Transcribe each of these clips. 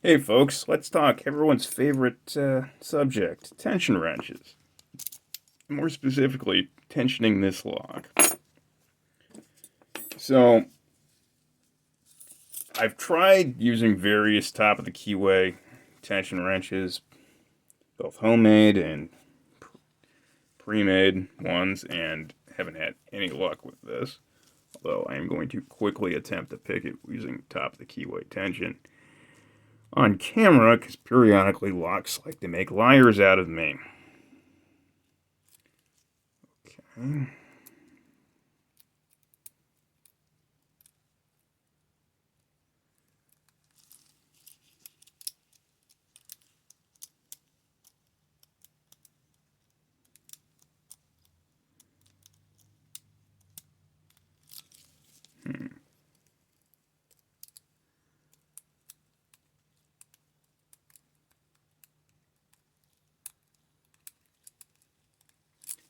Hey folks, let's talk everyone's favorite subject, tension wrenches. More specifically, tensioning this lock. So, I've tried using various top of the keyway tension wrenches, both homemade and pre-made ones, and haven't had any luck with this. Although I am going to quickly attempt to pick it using top of the keyway tension on camera, because periodically locks like to make liars out of me. Okay. Hmm.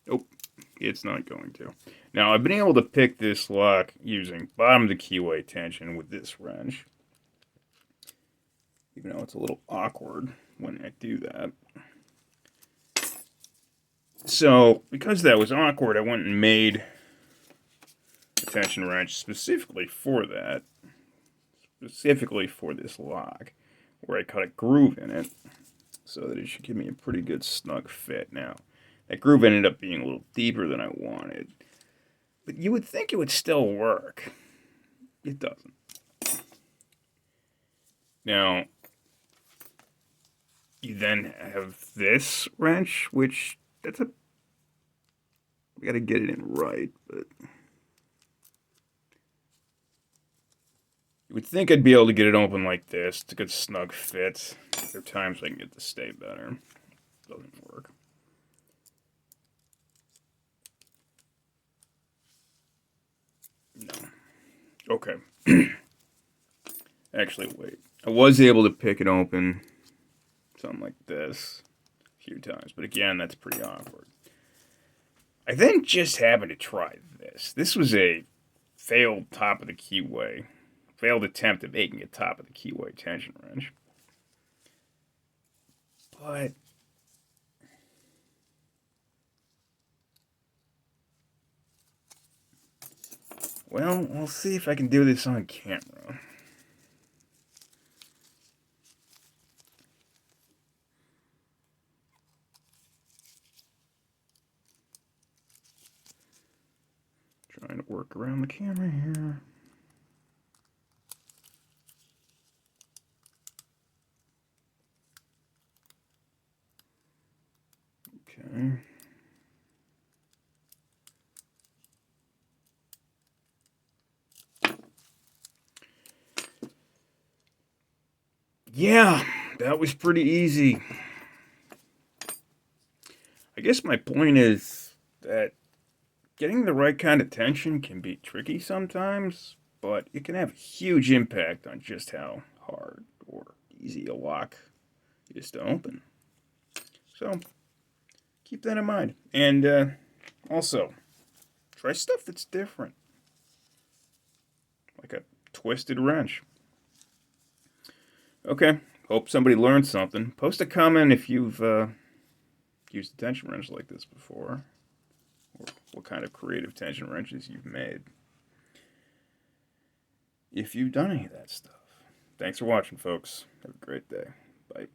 Nope, it's not going to. Now, I've been able to pick this lock using bottom to keyway tension with this wrench, even though it's a little awkward when I do that. So, because that was awkward, I went and made a tension wrench specifically for that, specifically for this lock, where I cut a groove in it so that it should give me a pretty good snug fit. Now, that groove ended up being a little deeper than I wanted, but you would think it would still work. It doesn't. Now, you then have this wrench, which that's a we got to get it in right, but you would think I'd be able to get it open like this. It's a good snug fit. There are times I can get this to stay better. Doesn't work. No. Okay. Actually, wait. I was able to pick it open, something like this, a few times, but again, that's pretty awkward. I then just happened to try this. This was a failed top of the keyway, failed attempt at making a top of the keyway tension wrench. But well, we'll see if I can do this on camera. Trying to work around the camera here. Okay. Yeah, that was pretty easy. I guess my point is that getting the right kind of tension can be tricky sometimes, but it can have a huge impact on just how hard or easy a lock is to open. So keep that in mind. And also, try stuff that's different, like a twisted wrench. Okay, hope somebody learned something. Post a comment if you've used a tension wrench like this before, or what kind of creative tension wrenches you've made. If you've done any of that stuff. Thanks for watching, folks. Have a great day. Bye.